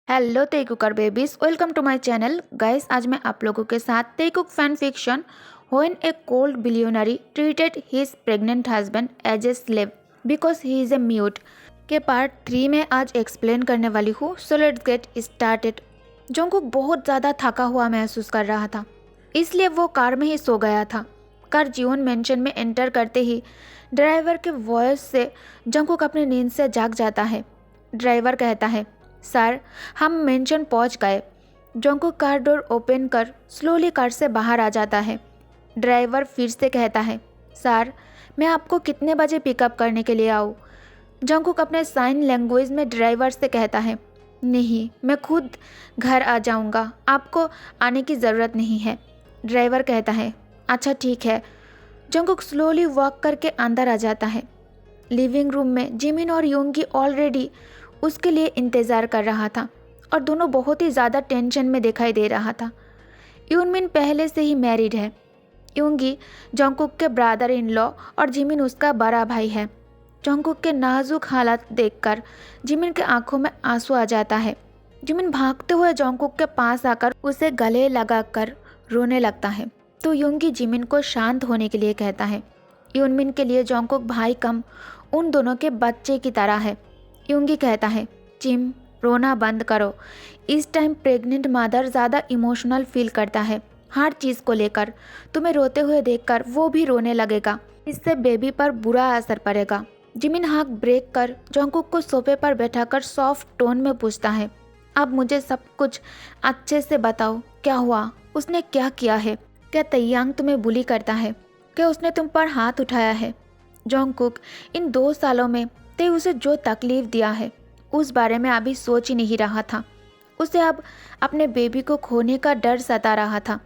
Hello Taekooker babies, welcome to my channel guys. आज मैं आप लोगों के साथ Taekook fan fiction when a cold billionaire treated his pregnant husband as a slave because he is a mute के part 3 में आज explain करने वाली हूँ। So let's get started. Jungkook बहुत ज़्यादा थका हुआ महसूस कर रहा था, इसलिए वो कार में ही सो गया था। कार जीवन मेंशन में एंटर करते ही ड्राइवर के वॉइस से जंगकुक अपनी नींद से जाग जाता है। ड्राइवर कहता है, सर हम मेंशन पहुंच गए। जंगकुक कार डोर ओपन कर स्लोली कार से बाहर आ जाता है। ड्राइवर फिर से कहता है, सर मैं आपको कितने बजे पिकअप करने के लिए आऊँ? जंगकुक अपने साइन लैंग्वेज में ड्राइवर से कहता है, नहीं मैं खुद घर आ जाऊँगा, आपको आने की ज़रूरत नहीं है। ड्राइवर कहता है, अच्छा ठीक है। जंगकुक स्लोली वॉक करके अंदर आ जाता है। लिविंग रूम में जिमिन और योंगी ऑलरेडी उसके लिए इंतज़ार कर रहा था और दोनों बहुत ही ज़्यादा टेंशन में दिखाई दे रहा था। यूनमिन पहले से ही मैरिड है। योंगी जंगकुक के ब्रदर इन लॉ और जिमिन उसका बड़ा भाई है। जंगकुक के नाजुक हालात देखकर जिमिन के आंखों में आंसू आ जाता है। जिमिन भागते हुए जंगकुक के पास आकर उसे गले लगाकर रोने लगता है, तो योंगी जिमिन को शांत होने के लिए कहता है। यूनमिन के लिए जंगकुक भाई कम उन दोनों के बच्चे की तरह है। योंगी कहता है, जिम रोना बंद करो। इस टाइम प्रेग्नेंट मदर ज़्यादा इमोशनल फील करता है हर चीज़ को लेकर। तुम्हें रोते हुए देखकर वो भी रोने लगेगा, इससे बेबी पर बुरा असर पड़ेगा। जिमिन हाथ ब्रेक कर जंगकुक को सोफे पर बैठाकर सॉफ्ट टोन में पूछता है, अब मुझे सब कुछ अच्छे से बताओ, क्या हुआ? उसने क्या किया है? क्या तैयांग तुम्हें बुली करता है? क्या उसने तुम पर हाथ उठाया है? जंगकुक इन 2 सालों में ते उसे जो तकलीफ दिया है उस बारे में अभी सोच ही नहीं रहा था। उसे अब अपने बेबी को खोने का डर सता रहा था।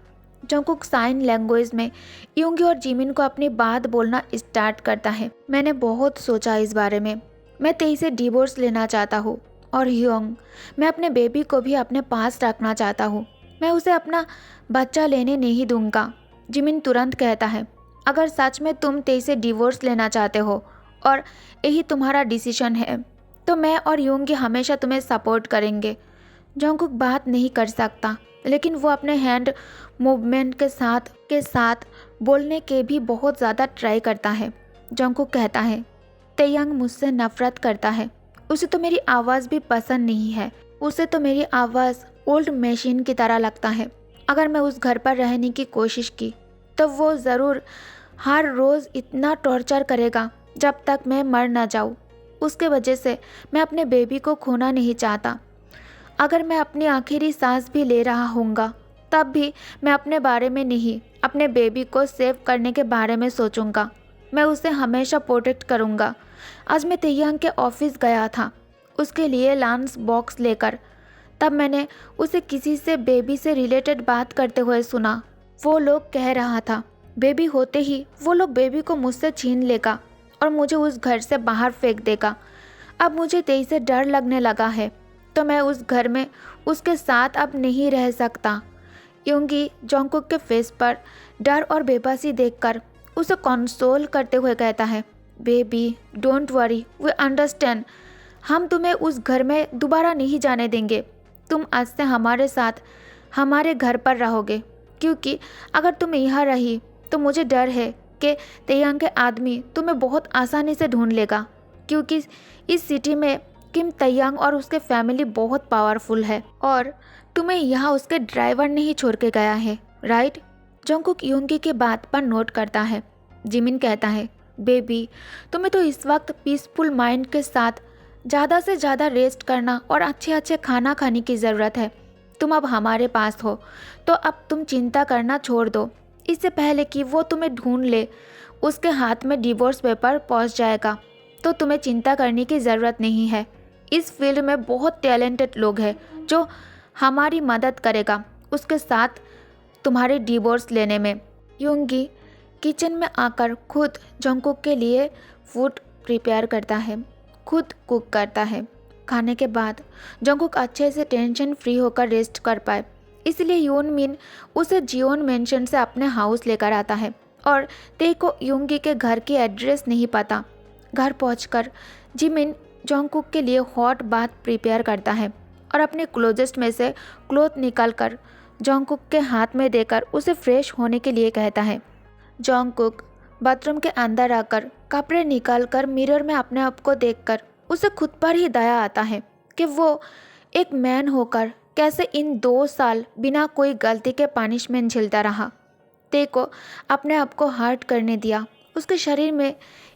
जंगकुक साइन लैंग्वेज में योंगी और जिमिन को अपनी बात बोलना स्टार्ट करता है। मैंने बहुत सोचा इस बारे में। मैं तेई से डिवोर्स लेना चाहता हूँ और ह्योंग, मैं अपने बेबी को भी अपने पास रखना चाहता हूँ। मैं उसे अपना बच्चा लेने नहीं दूंगा। जिमिन तुरंत कहता है, अगर सच में तुम तेई से डिवोर्स लेना चाहते हो और यही तुम्हारा डिसीजन है तो मैं और योंगी हमेशा तुम्हें सपोर्ट करेंगे। जंगकुक बात नहीं कर सकता, लेकिन वो अपने हैंड मूवमेंट के साथ बोलने के भी बहुत ज़्यादा ट्राई करता है। जंगकुक कहता है, तेयांग मुझसे नफरत करता है। उसे तो मेरी आवाज़ भी पसंद नहीं है। उसे तो मेरी आवाज़ ओल्ड मशीन की तरह लगता है। अगर मैं उस घर पर रहने की कोशिश की तो वो ज़रूर हर रोज़ इतना टॉर्चर करेगा जब तक मैं मर ना जाऊँ। उसके वजह से मैं अपने बेबी को खोना नहीं चाहता। अगर मैं अपनी आखिरी सांस भी ले रहा हूँगा तब भी मैं अपने बारे में नहीं, अपने बेबी को सेव करने के बारे में सोचूंगा। मैं उसे हमेशा प्रोटेक्ट करूँगा। आज मैं तेयांग के ऑफिस गया था उसके लिए लंच बॉक्स लेकर। तब मैंने उसे किसी से बेबी से रिलेटेड बात करते हुए सुना। वो लोग कह रहा था बेबी होते ही वो लोग बेबी को मुझसे छीन लेगा और मुझे उस घर से बाहर फेंक देगा। अब मुझे तेई से डर लगने लगा है, तो मैं उस घर में उसके साथ अब नहीं रह सकता। योंगी जंगकुक के फेस पर डर और बेबसी देखकर उसे कंसोल करते हुए कहता है, baby don't worry, we understand. हम तुम्हें उस घर में दोबारा नहीं जाने देंगे। तुम आज से हमारे साथ हमारे घर पर रहोगे, क्योंकि अगर तुम यहाँ रही तो मुझे डर है कि तेयांग के आदमी तुम्हें बहुत आसानी से ढूंढ लेगा, क्योंकि इस सिटी में किम तेयांग और उसके फैमिली बहुत पावरफुल है और तुम्हें यहाँ उसके ड्राइवर ने ही छोड़ के गया है, राइट? जंगकुक योंगी की बात पर नोट करता है। जिमिन कहता है, बेबी तुम्हें तो इस वक्त पीसफुल माइंड के साथ ज़्यादा से ज़्यादा रेस्ट करना और अच्छे अच्छे खाना खाने की ज़रूरत है। तुम अब हमारे पास हो तो अब तुम चिंता करना छोड़ दो। इससे पहले कि वो तुम्हें ढूंढ ले उसके हाथ में डिवोर्स पेपर पहुंच जाएगा, तो तुम्हें चिंता करने की ज़रूरत नहीं है। इस फील्ड में बहुत टैलेंटेड लोग हैं जो हमारी मदद करेगा उसके साथ तुम्हारे डिवोर्स लेने में। योंगी किचन में आकर खुद जंगकुक के लिए फूड प्रिपेयर करता है, खुद कुक करता है। खाने के बाद जंगकुक अच्छे से टेंशन फ्री होकर रेस्ट कर पाए, इसलिए यूनमिन उसे जियोन मेंशन से अपने हाउस लेकर आता है और ते को योंगी के घर की एड्रेस नहीं पता। घर पहुंचकर जिमिन जंगकुक के लिए हॉट बाथ प्रिपेयर करता है और अपने क्लोजेस्ट में से क्लॉथ निकालकर जॉन्गकुक के हाथ में देकर उसे फ्रेश होने के लिए कहता है। जॉन्गकुक बाथरूम के अंदर आकर कपड़े निकालकर मिरर में अपने आप को देखकर उसे खुद पर ही दया आता है कि वो एक मैन होकर कैसे इन 2 साल बिना कोई गलती के पनिशमेंट झेलता रहा। ते को अपने आप को हर्ट करने दिया। उसके शरीर में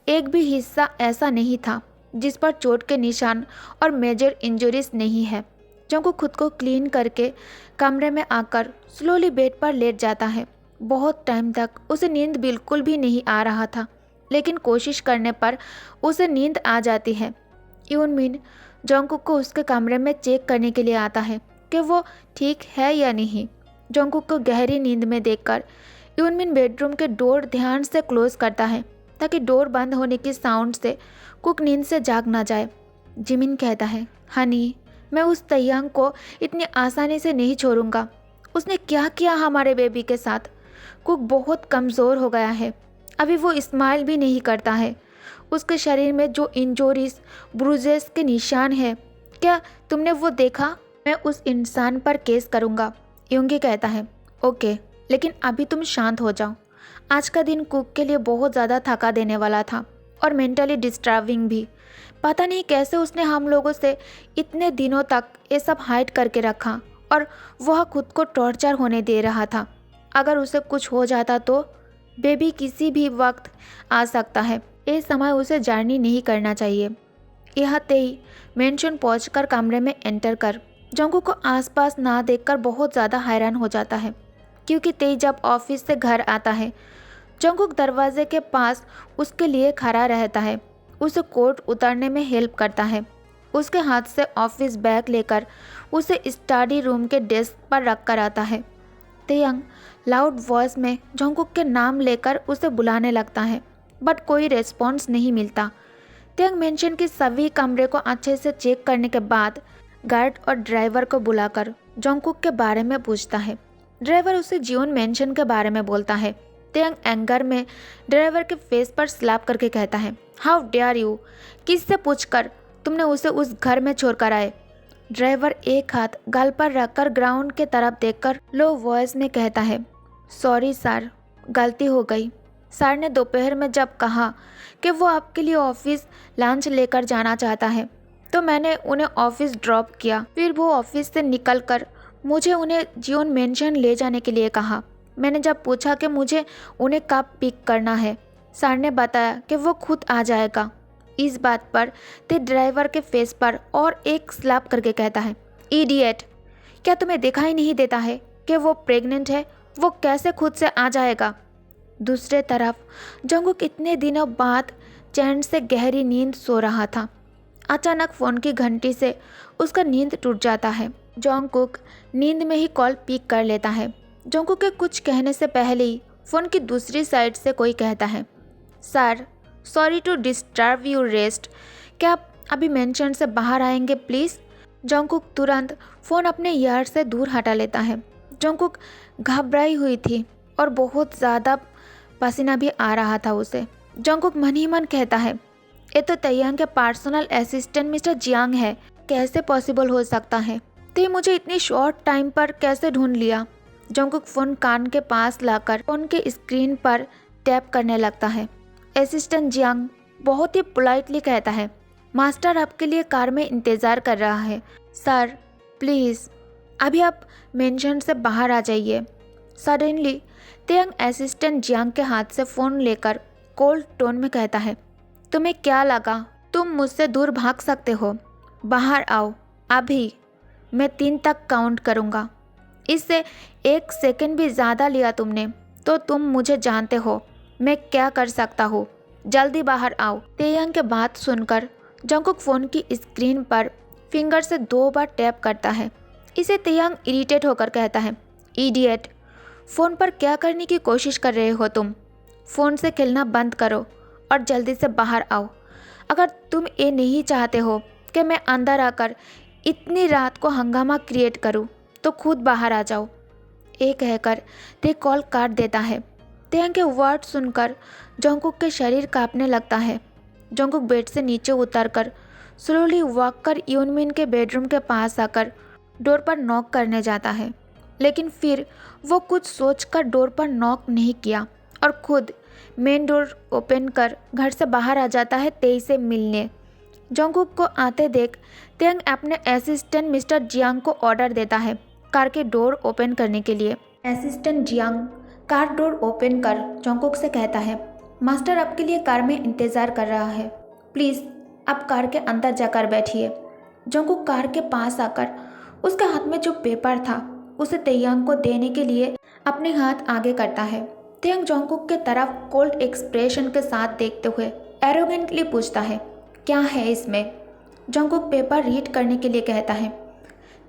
एक भी हिस्सा ऐसा नहीं था जिस पर चोट के निशान और मेजर इंजरीज नहीं है। जॉन्गकुक खुद को क्लीन करके कमरे में आकर स्लोली बेड पर लेट जाता है। बहुत टाइम तक उसे नींद बिल्कुल भी नहीं आ रहा था, लेकिन कोशिश करने पर उसे नींद आ जाती है। यूनमिन जॉन्गकुक को उसके कमरे में चेक करने के लिए आता है कि वो ठीक है या नहीं। जॉन्गकुक को गहरी नींद में देखकर यूनमिन बेडरूम के डोर ध्यान से क्लोज करता है ताकि डोर बंद होने की साउंड से कुक नींद से जाग ना जाए। जिमिन कहता है, हनी, मैं उस तैयांग को इतनी आसानी से नहीं छोड़ूंगा। उसने क्या किया हमारे बेबी के साथ। कुक बहुत कमज़ोर हो गया है, अभी वो स्माइल भी नहीं करता है। उसके शरीर में जो इंजरीज ब्रूजेस के निशान है, क्या तुमने वो देखा? मैं उस इंसान पर केस करूँगा। यूंगी कहता है, ओके, लेकिन अभी तुम शांत हो जाओ। आज का दिन कुक के लिए बहुत ज़्यादा थका देने वाला था और मेंटली डिस्टर्बिंग भी। पता नहीं कैसे उसने हम लोगों से इतने दिनों तक ये सब हाइड करके रखा और वह खुद को टॉर्चर होने दे रहा था। अगर उसे कुछ हो जाता तो बेबी किसी भी वक्त आ सकता है। ये समय उसे जर्नी नहीं करना चाहिए। यह तेई मेंशन पहुंचकर कमरे में एंटर कर जॉन्गकुक को आसपास ना देखकर बहुत ज़्यादा हैरान हो जाता है, क्योंकि तेई जब ऑफिस से घर आता है जॉन्गकुक दरवाजे के पास उसके लिए खड़ा रहता है, उसे कोट उतारने में हेल्प करता है। उसके हाथ से ऑफिस बैग लेकर उसे स्टडी रूम के डेस्क पर रख कर आता है। तेयंग लाउड वॉइस में जॉन्गकुक के नाम लेकर उसे बुलाने लगता है, बट कोई रिस्पॉन्स नहीं मिलता। तेयंग मेंशन के सभी कमरे को अच्छे से चेक करने के बाद गार्ड और ड्राइवर को बुलाकर जॉन्गकुक के बारे में पूछता है। ड्राइवर उसे जियोन मेंशन के बारे में बोलता है। तेयंग एंगर में ड्राइवर के फेस पर स्लैप करके कहता है, हाउ डेयर यू, किससे पूछकर तुमने उसे उस घर में छोड़कर आए। ड्राइवर एक हाथ गाल पर रखकर ग्राउंड के तरफ देखकर लो वॉइस में कहता है, सॉरी सर, गलती हो गई। सर ने दोपहर में जब कहा कि वो आपके लिए ऑफिस लंच लेकर जाना चाहता है तो मैंने उन्हें ऑफिस ड्रॉप किया। फिर वो ऑफिस से निकलकर मुझे उन्हें जियोन मेंशन ले जाने के लिए कहा। मैंने जब पूछा कि मुझे उन्हें कब पिक करना है, सर ने बताया कि वो खुद आ जाएगा। इस बात पर ते ड्राइवर के फेस पर और एक स्लैप करके कहता है, इडियट, क्या तुम्हें दिखाई नहीं देता है कि वो प्रेग्नेंट है? वो कैसे खुद से आ जाएगा? दूसरे तरफ जॉन्गकुक इतने दिनों बाद चैन से गहरी नींद सो रहा था। अचानक फ़ोन की घंटी से उसका नींद टूट जाता है। जॉन्गकुक नींद में ही कॉल पिक कर लेता है। जॉन्गकुक के कुछ कहने से पहले ही फ़ोन की दूसरी साइड से कोई कहता है, sir, sorry to disturb you rest, क्या आप अभी मेंशन से बाहर आएंगे प्लीज़? जॉन्गकुक तुरंत फ़ोन अपने ईयर से दूर हटा लेता है। जॉन्गकुक घबराई हुई थी और बहुत ज़्यादा पसीना भी आ रहा था उसे। जॉन्गकुक मन ही मन कहता है, ये तो तैयांग के पर्सनल असिस्टेंट मिस्टर जियांग है, कैसे पॉसिबल हो सकता है? तो ये मुझे इतनी शॉर्ट टाइम पर कैसे ढूंढ लिया? जॉन्गकुक फ़ोन कान के पास लाकर फ़ोन के स्क्रीन पर टैप करने लगता है। असिस्टेंट जियांग बहुत ही पोलाइटली कहता है, मास्टर आपके लिए कार में इंतज़ार कर रहा है। सर प्लीज़ अभी आप मेंशन से बाहर आ जाइए। सडनली तेयंग असिस्टेंट जियांग के हाथ से फ़ोन लेकर कोल्ड टोन में कहता है, तुम्हें क्या लगा तुम मुझसे दूर भाग सकते हो? बाहर आओ अभी, मैं 3 तक काउंट करूँगा। इससे 1 सेकंड भी ज़्यादा लिया तुमने तो तुम मुझे जानते हो मैं क्या कर सकता हूँ। जल्दी बाहर आओ। तेयंग के बात सुनकर जॉन्गकुक फ़ोन की स्क्रीन पर फिंगर से 2 बार टैप करता है। इसे तेयंग इरिटेट होकर कहता है, इडियट, फ़ोन पर क्या करने की कोशिश कर रहे हो तुम? फ़ोन से खेलना बंद करो और जल्दी से बाहर आओ। अगर तुम ये नहीं चाहते हो कि मैं अंदर आकर इतनी रात को हंगामा क्रिएट करूं, तो खुद बाहर आ जाओ। ये कहकर ते कॉल काट देता है। तेयंग के वर्ड सुनकर जॉन्गकुक के शरीर कांपने लगता है। जॉन्गकुक बेड से नीचे उतरकर स्लोली वॉक कर यूनमिन के बेडरूम के पास आकर डोर पर नॉक करने जाता है, लेकिन फिर वो कुछ सोचकर डोर पर नॉक नहीं किया और खुद मेन डोर ओपन कर घर से बाहर आ जाता है तेई से मिलने। जंगकुक को आते देख तेंग अपने असिस्टेंट मिस्टर जियांग को ऑर्डर देता है कार के डोर ओपन करने के लिए। Assistant Jiang car door open कर जंगकुक से कहता है, मास्टर आपके लिए कार में इंतज़ार कर रहा है, प्लीज़ आप कार के अंदर जाकर बैठिए। जंगकुक कार के पास आकर उसके हाथ में जो पेपर था उसे तेयांग को देने के लिए अपने हाथ आगे करता है। तेयांग जंगकुक के तरफ कोल्ड एक्सप्रेशन के साथ देखते हुए एरोगेंटली पूछता है, क्या है इसमें? जंगकुक पेपर रीड करने के लिए कहता है।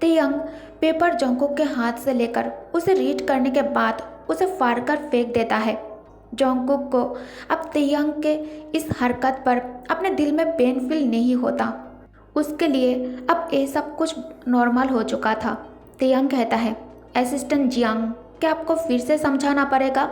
तेयांग पेपर जंगकुक के हाथ से लेकर उसे रीड करने के बाद उसे फाड़ कर फेंक देता है। जंगकुक को अब तेयांग के इस हरकत पर अपने दिल में पेन फील नहीं होता। उसके लिए अब ये सब कुछ नॉर्मल हो चुका था। तेयांग कहता है, असिस्टेंट जियांग, क्या आपको फिर से समझाना पड़ेगा?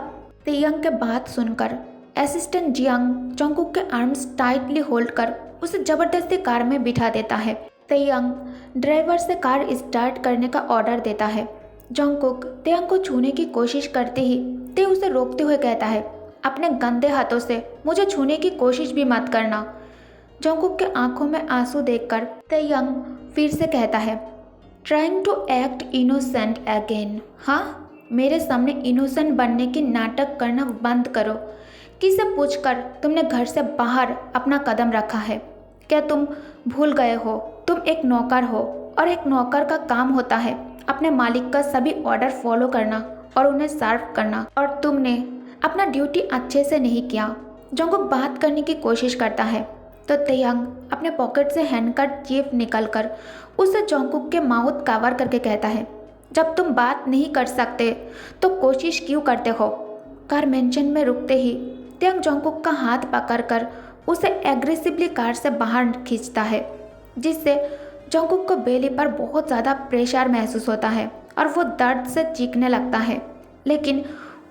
तेयांग के बात सुनकर असिस्टेंट जियांग जंगकुक के आर्म्स टाइटली होल्ड कर उसे जबरदस्ती कार में बिठा देता है। तेयांग ड्राइवर से कार स्टार्ट करने का ऑर्डर देता है। जंगकुक तेयांग को छूने की कोशिश करते ही ते उसे रोकते हुए कहता है, अपने गंदे हाथों से मुझे छूने की कोशिश भी मत करना। जंगकुक के आंखों में आंसू देखकर तेयांग फिर से कहता है, trying to act innocent again. हाँ, मेरे सामने इनोसेंट बनने की नाटक करना बंद करो। किसे पूछकर तुमने घर से बाहर अपना कदम रखा है? क्या तुम भूल गए हो तुम एक नौकर हो और एक नौकर का काम होता है अपने मालिक का सभी ऑर्डर फॉलो करना और उन्हें सर्व करना, और तुमने अपना ड्यूटी अच्छे से नहीं किया। जंगकुक बात करने की कोशिश करता है तो तेयांग अपने पॉकेट से हैंडकरचीफ निकलकर उसे जंगकुक के माउथ कवर करके कहता है, जब तुम बात नहीं कर सकते तो कोशिश क्यों करते हो? कार मेंशन में रुकते ही तेयांग जंगकुक का हाथ पकड़कर उसे एग्रेसिवली कार से बाहर खींचता है, जिससे जंगकुक को बेली पर बहुत ज़्यादा प्रेशर महसूस होता है और वो दर्द से चीखने लगता है। लेकिन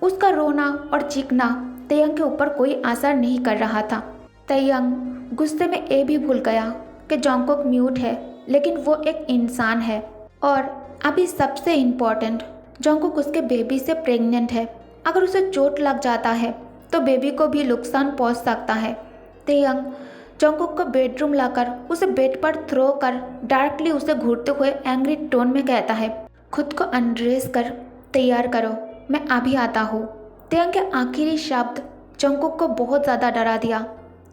उसका रोना और चीखना तेयांग के ऊपर कोई असर नहीं कर रहा था। तेयांग गुस्से में ये भी भूल गया कि जंगकुक म्यूट है, लेकिन वो एक इंसान है और अभी सबसे इम्पोर्टेंट, जंगकुक उसके बेबी से प्रेग्नेंट है। अगर उसे चोट लग जाता है तो बेबी को भी नुकसान पहुंच सकता है। तेयांग जंगकुक को बेडरूम लाकर उसे बेड पर थ्रो कर डायरेक्टली उसे घूरते हुए एंग्री टोन में कहता है, खुद को अनड्रेस कर तैयार करो, मैं अभी आता हूँ। तेयांग के आखिरी शब्द जंगकुक को बहुत ज़्यादा डरा दिया।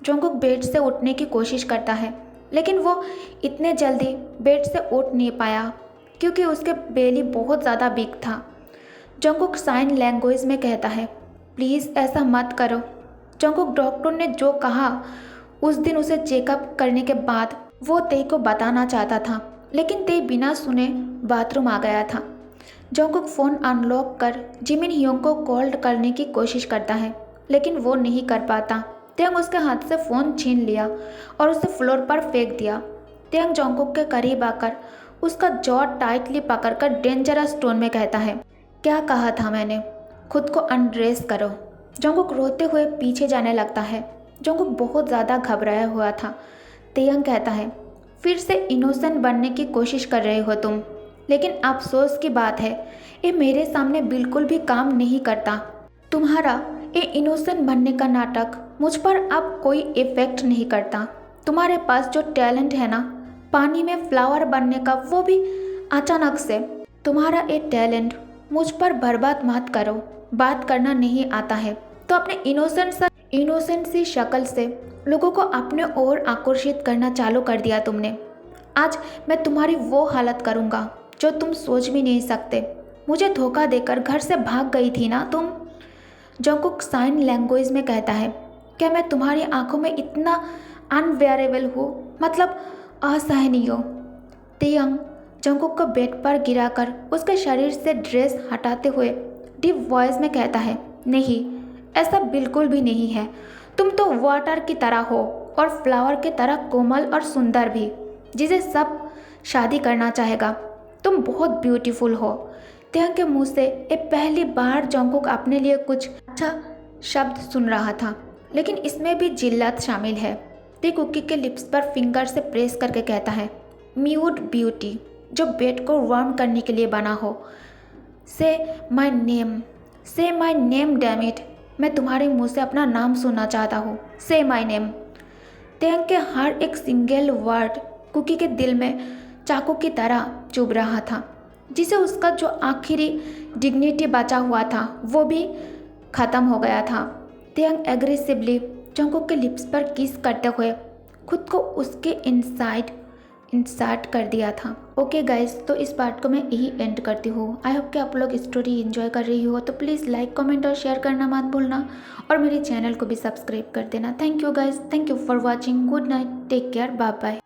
जंगकुक बेड से उठने की कोशिश करता है, लेकिन वो इतने जल्दी बेड से उठ नहीं पाया क्योंकि उसके बेली बहुत ज़्यादा बिग था। जंगकुक साइन लैंग्वेज में कहता है, प्लीज़ ऐसा मत करो। जंगकुक डॉक्टर ने जो कहा उस दिन उसे चेकअप करने के बाद वो तेई को बताना चाहता था, लेकिन तेई बिना सुने बाथरूम आ गया था। जंगकुक फ़ोन अनलॉक कर जिमिन हियोंग को कॉल करने की कोशिश करता है, लेकिन वो नहीं कर पाता। तेयांग उसके हाथ से फ़ोन छीन लिया और उसे फ्लोर पर फेंक दिया। तेयांग जंगकुक के करीब आकर उसका जॉ टाइटली पकड़कर डेंजरस टोन में कहता है, क्या कहा था मैंने? खुद को अनड्रेस करो। जंगकुक रोते हुए पीछे जाने लगता है। जंगकुक बहुत ज़्यादा घबराया हुआ था। तेयांग कहता है, फिर से इनोसेंट बनने की कोशिश कर रहे हो तुम, लेकिन अफसोस की बात है ये मेरे सामने बिल्कुल भी काम नहीं करता। तुम्हारा ये इनोसेंट बनने का नाटक मुझ पर अब कोई इफ़ेक्ट नहीं करता। तुम्हारे पास जो टैलेंट है ना पानी में फ्लावर बनने का, वो भी अचानक से, तुम्हारा ये टैलेंट मुझ पर बर्बाद मत करो। बात करना नहीं आता है तो अपने इनोसेंट सी शक्ल से लोगों को अपने ओर आकर्षित करना चालू कर दिया तुमने। आज मैं तुम्हारी वो हालत करूँगा जो तुम सोच भी नहीं सकते। मुझे धोखा देकर घर से भाग गई थी ना तुम। जंगकुक साइन लैंग्वेज में कहता है, क्या मैं तुम्हारी आंखों में इतना अनवेयरेबल हूँ, मतलब असहनीय? तेयांग जंगकुक को बेड पर गिराकर उसके शरीर से ड्रेस हटाते हुए डीप वॉइस में कहता है, नहीं, ऐसा बिल्कुल भी नहीं है। तुम तो वाटर की तरह हो और फ्लावर की तरह कोमल और सुंदर भी, जिसे सब शादी करना चाहेगा। तुम बहुत ब्यूटीफुल हो। तेयांग के मुंह से ये पहली बार जंगकुक अपने लिए कुछ अच्छा शब्द सुन रहा था, लेकिन इसमें भी जिल्लत शामिल है। ते कुकी के लिप्स पर फिंगर से प्रेस करके कहता है, म्यूट ब्यूटी, जो बेड को वार्म करने के लिए बना हो। से माई नेम डैम इट, मैं तुम्हारे मुंह से अपना नाम सुनना चाहता हूँ। से माई नेम। तेंग के हर एक सिंगल वर्ड कुकी के दिल में चाकू की तरह चुभ रहा था, जिसे उसका जो आखिरी डिग्निटी बचा हुआ था वो भी ख़त्म हो गया था। तेंग एग्रेसिवली जंगकुक के लिप्स पर किस करते हुए खुद को उसके इंसर्ट कर दिया था। ओके गाइस, तो इस पार्ट को मैं यही एंड करती हूँ। आई होप कि आप लोग स्टोरी एंजॉय कर रही हो, तो प्लीज़ लाइक कमेंट और शेयर करना मत भूलना, और मेरे चैनल को भी सब्सक्राइब कर देना। Thank you guys, thank you for watching. Good night, take care, bye bye.